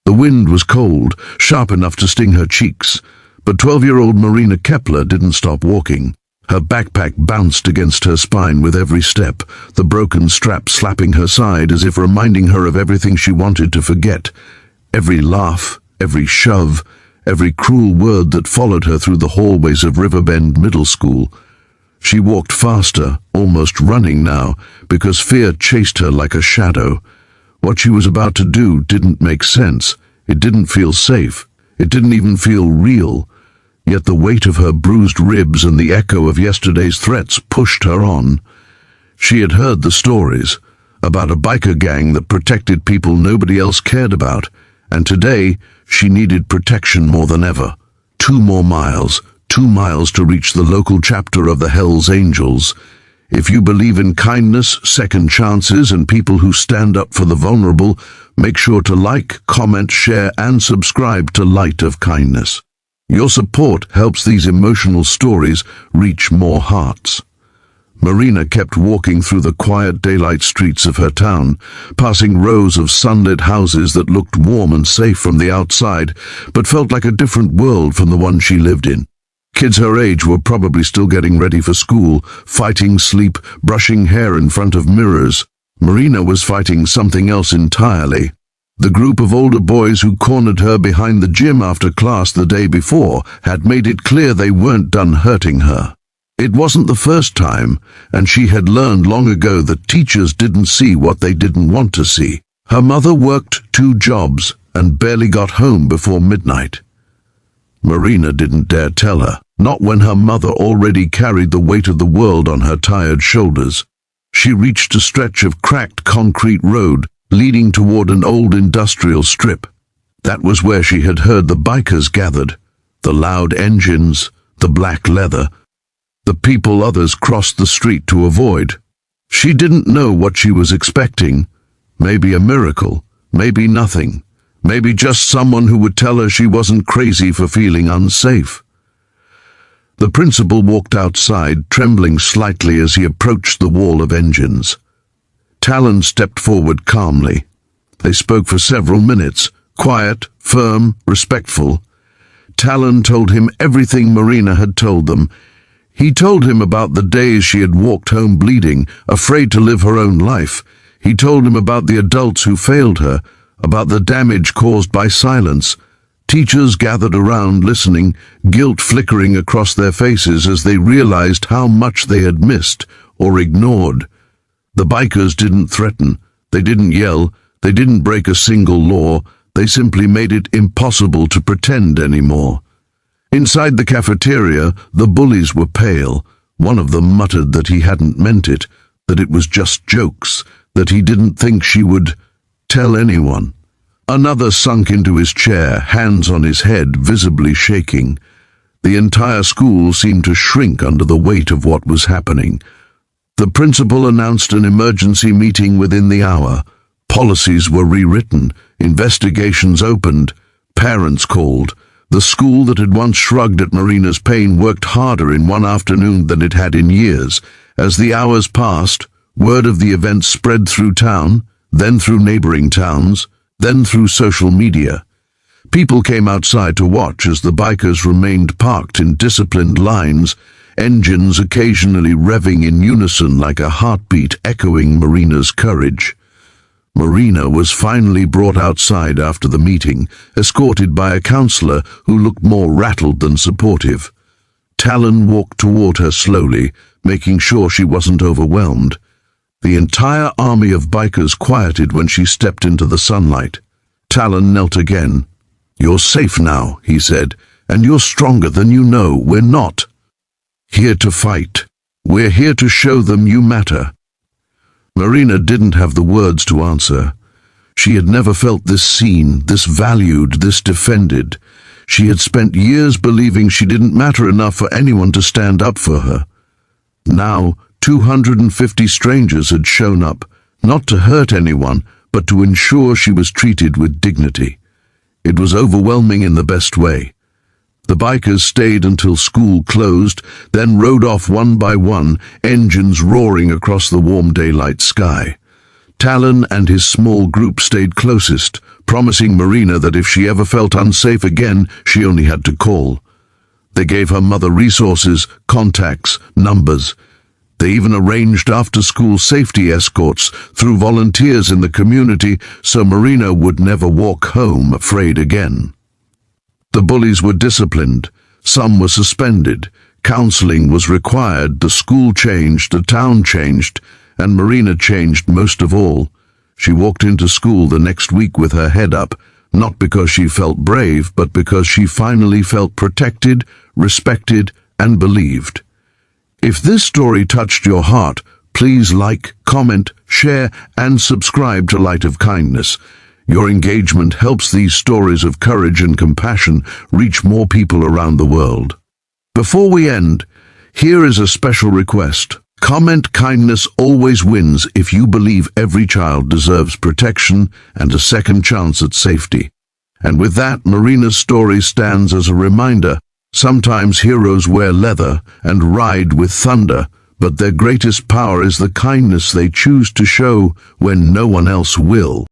The wind was cold, sharp enough to sting her cheeks, but 12-year-old Marina Kepler didn't stop walking. Her backpack bounced against her spine with every step, the broken strap slapping her side as if reminding her of everything she wanted to forget. Every laugh, every shove, every cruel word that followed her through the hallways of Riverbend Middle School. She walked faster, almost running now, because fear chased her like a shadow. What she was about to do didn't make sense. It didn't feel safe. It didn't even feel real. Yet the weight of her bruised ribs and the echo of yesterday's threats pushed her on. She had heard the stories about a biker gang that protected people nobody else cared about, and today she needed protection more than ever. 2 more miles, 2 miles to reach the local chapter of the HELLS Angels. If you believe in kindness, second chances, and people who stand up for the vulnerable, make sure to like, comment, share, and subscribe to Light of Kindness. Your support helps these emotional stories reach more hearts. Marina kept walking through the quiet daylight streets of her town, passing rows of sunlit houses that looked warm and safe from the outside, but felt like a different world from the one she lived in. Kids her age were probably still getting ready for school, fighting sleep, brushing hair in front of mirrors. Marina was fighting something else entirely. The group of older boys who cornered her behind the gym after class the day before had made it clear they weren't done hurting her. It wasn't the first time, and she had learned long ago that teachers didn't see what they didn't want to see. Her mother worked 2 jobs and barely got home before midnight. Marina didn't dare tell her, not when her mother already carried the weight of the world on her tired shoulders. She reached a stretch of cracked concrete road leading toward an old industrial strip. That was where she had heard the bikers gathered, the loud engines, the black leather, the people others crossed the street to avoid. She didn't know what she was expecting. Maybe a miracle, maybe nothing, maybe just someone who would tell her she wasn't crazy for feeling unsafe. The principal walked outside, trembling slightly as he approached the wall of engines. Talon stepped forward calmly. They spoke for several minutes, quiet, firm, respectful. Talon told him everything Marina had told them. He told him about the days she had walked home bleeding, afraid to live her own life. He told him about the adults who failed her, about the damage caused by silence. Teachers gathered around listening, guilt flickering across their faces as they realized how much they had missed or ignored. The bikers didn't threaten, they didn't yell, they didn't break a single law, they simply made it impossible to pretend anymore. Inside the cafeteria, the bullies were pale. One of them muttered that he hadn't meant it, that it was just jokes, that he didn't think she would tell anyone. Another sunk into his chair, hands on his head, visibly shaking. The entire school seemed to shrink under the weight of what was happening. The principal announced an emergency meeting within the hour. Policies were rewritten, investigations opened, parents called. The school that had once shrugged at Marina's pain worked harder in one afternoon than it had in years. As the hours passed, word of the event spread through town, then through neighboring towns, then through social media. People came outside to watch as the bikers remained parked in disciplined lines, engines occasionally revving in unison like a heartbeat echoing Marina's courage. Marina was finally brought outside after the meeting, escorted by a counselor who looked more rattled than supportive. Talon walked toward her slowly, making sure she wasn't overwhelmed. The entire army of bikers quieted when she stepped into the sunlight. Talon knelt again. "You're safe now," he said, "and you're stronger than you know. We're not here to fight. We're here to show them you matter." Marina didn't have the words to answer. She had never felt this seen, this valued, this defended. She had spent years believing she didn't matter enough for anyone to stand up for her. Now, 250 strangers had shown up, not to hurt anyone, but to ensure she was treated with dignity. It was overwhelming in the best way. The bikers stayed until school closed, then rode off one by one, engines roaring across the warm daylight sky. Talon and his small group stayed closest, promising Marina that if she ever felt unsafe again, she only had to call. They gave her mother resources, contacts, numbers. They even arranged after-school safety escorts through volunteers in the community so Marina would never walk home afraid again. The bullies were disciplined. Some were suspended. Counseling was required. The school changed, the town changed, and Marina changed most of all. She walked into school the next week with her head up, not because she felt brave, but because she finally felt protected, respected, and believed. If this story touched your heart, please like, comment, share, and subscribe to Light of Kindness. Your engagement helps these stories of courage and compassion reach more people around the world. Before we end, here is a special request. Comment kindness always wins if you believe every child deserves protection and a second chance at safety. And with that, Marina's story stands as a reminder. Sometimes heroes wear leather and ride with thunder, but their greatest power is the kindness they choose to show when no one else will.